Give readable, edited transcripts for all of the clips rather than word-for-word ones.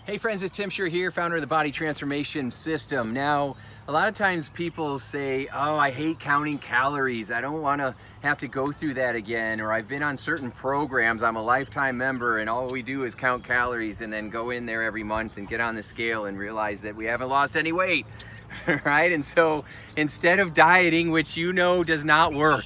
Hey friends, it's Tim Scher here, founder of the Body Transformation System. Now, a lot of times people say, oh, I hate counting calories. I don't want to have to go through that again. Or I've been on certain programs, I'm a lifetime member, and all we do is count calories and then go in there every month and get on the scale and realize that we haven't lost any weight, right? And so instead of dieting, which you know does not work,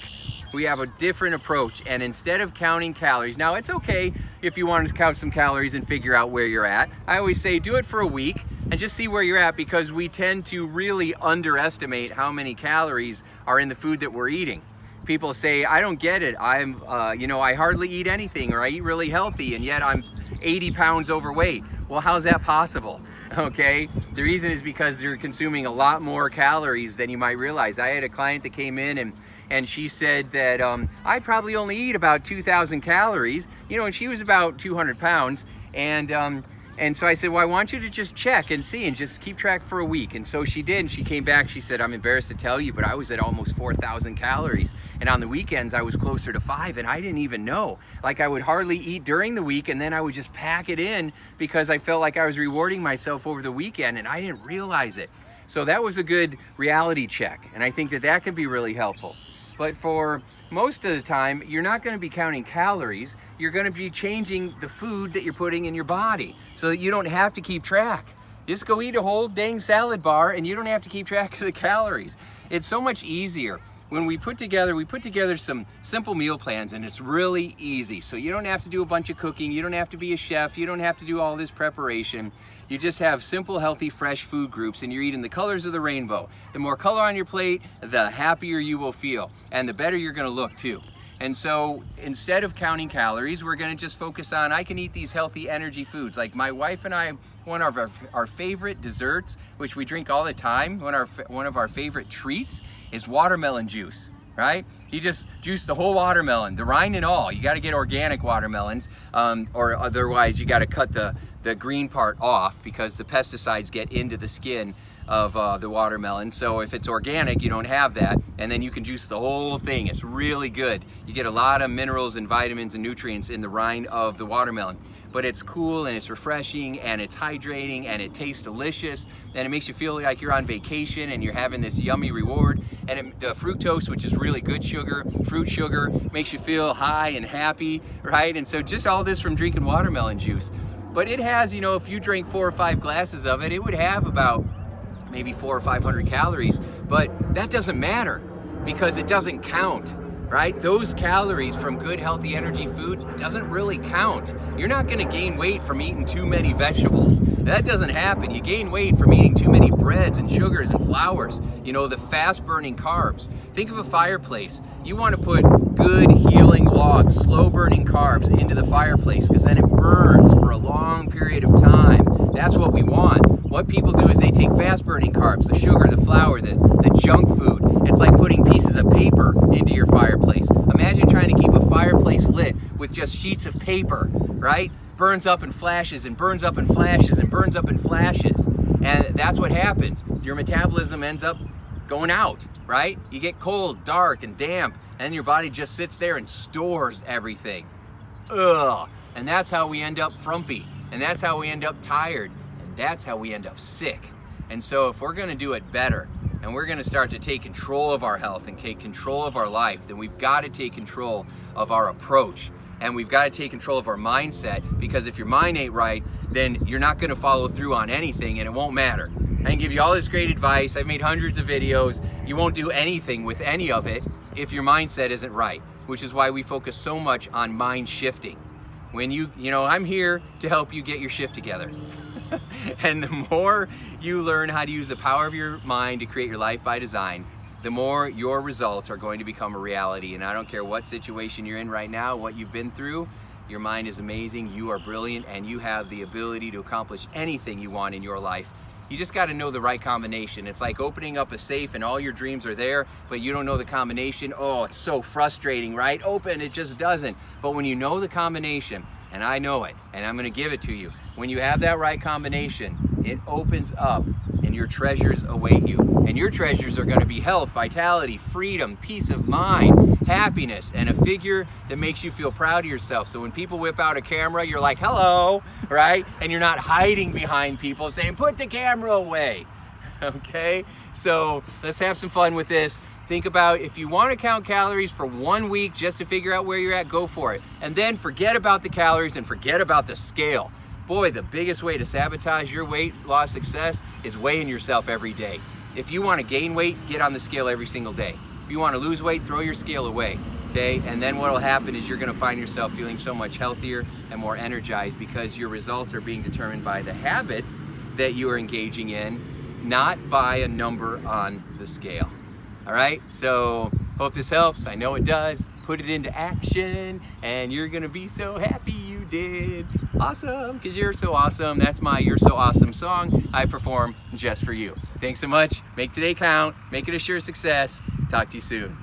we have a different approach. And instead of counting calories, now it's okay if you want to count some calories and figure out where you're at. I always say do it for a week and just see where you're at, because we tend to really underestimate how many calories are in the food that we're eating. People say, I don't get it. I hardly eat anything, or I eat really healthy and yet I'm 80 pounds overweight. Well, how's that possible? Okay, the reason is because you're consuming a lot more calories than you might realize. I had a client that came in and she said that I probably only eat about 2,000 calories, and she was about 200 pounds. And so I said, well, I want you to just check and see and just keep track for a week. And so she did, and she came back, she said, I'm embarrassed to tell you, but I was at almost 4,000 calories. And on the weekends, I was closer to 5, and I didn't even know. Like, I would hardly eat during the week, and then I would just pack it in because I felt like I was rewarding myself over the weekend, and I didn't realize it. So that was a good reality check, and I think that could be really helpful. But for most of the time, you're not going to be counting calories. You're going to be changing the food that you're putting in your body so that you don't have to keep track. Just go eat a whole dang salad bar and you don't have to keep track of the calories. It's so much easier. When we put together some simple meal plans, and it's really easy. So you don't have to do a bunch of cooking. You don't have to be a chef. You don't have to do all this preparation. You just have simple, healthy, fresh food groups, and you're eating the colors of the rainbow. The more color on your plate, the happier you will feel, and the better you're gonna look too. And so instead of counting calories, we're gonna just focus on, I can eat these healthy energy foods. Like my wife and I, one of our favorite desserts, which we drink all the time, one of our favorite treats is watermelon juice, right? You just juice the whole watermelon, the rind and all. You gotta get organic watermelons, or otherwise you gotta cut the green part off because the pesticides get into the skin of the watermelon. So if it's organic, you don't have that, and then you can juice the whole thing. It's really good. You get a lot of minerals and vitamins and nutrients in the rind of the watermelon. But it's cool and it's refreshing and it's hydrating and it tastes delicious and it makes you feel like you're on vacation and you're having this yummy reward. And the fructose, which is really good sugar, fruit sugar, makes you feel high and happy, right? And so just all this from drinking watermelon juice. But it has, if you drink 4 or 5 glasses of it, it would have about maybe 400 or 500 calories, but that doesn't matter because it doesn't count, right? Those calories from good, healthy energy food doesn't really count. You're not gonna gain weight from eating too many vegetables. That doesn't happen. You gain weight from eating too many breads and sugars and flours, the fast burning carbs. Think of a fireplace. You wanna put good healing logs, slow burning carbs into the fireplace because then it burns for a long period of time. That's what we want. What people do is they take fast burning carbs, the sugar, the flour, the junk food. It's like putting pieces of paper into your fireplace. Imagine trying to keep a fireplace lit with just sheets of paper, right? Burns up and flashes and burns up and flashes and burns up and flashes. And that's what happens. Your metabolism ends up going out, right? You get cold, dark, and damp, and your body just sits there and stores everything. Ugh. And that's how we end up frumpy. And that's how we end up tired. And that's how we end up sick. And so if we're gonna do it better, and we're gonna start to take control of our health and take control of our life, then we've gotta take control of our approach. And we've gotta take control of our mindset, because if your mind ain't right, then you're not gonna follow through on anything and it won't matter. I can give you all this great advice. I've made hundreds of videos. You won't do anything with any of it if your mindset isn't right, which is why we focus so much on mind shifting. When I'm here to help you get your shift together. And the more you learn how to use the power of your mind to create your life by design, the more your results are going to become a reality. And I don't care what situation you're in right now, what you've been through, your mind is amazing, you are brilliant, and you have the ability to accomplish anything you want in your life. You just got to know the right combination. It's like opening up a safe and all your dreams are there, but you don't know the combination. Oh, it's so frustrating, right? Open, it just doesn't. But when you know the combination, and I know it, and I'm going to give it to you, when you have that right combination, it opens up and your treasures await you. And your treasures are going to be health, vitality, freedom, peace of mind, happiness, and a figure that makes you feel proud of yourself. So when people whip out a camera, you're like, hello, right? And you're not hiding behind people saying, put the camera away, okay? So let's have some fun with this. Think about, if you want to count calories for 1 week just to figure out where you're at, go for it. And then forget about the calories and forget about the scale. Boy, the biggest way to sabotage your weight loss success is weighing yourself every day. If you want to gain weight, get on the scale every single day. If you want to lose weight, throw your scale away, okay? And then what will happen is you're going to find yourself feeling so much healthier and more energized because your results are being determined by the habits that you are engaging in, not by a number on the scale. All right, so hope this helps. I know it does. Put it into action and you're gonna be so happy you did. Awesome, because you're so awesome. That's my You're So Awesome song I perform just for you. Thanks so much. Make today count. Make it a sure success. Talk to you soon.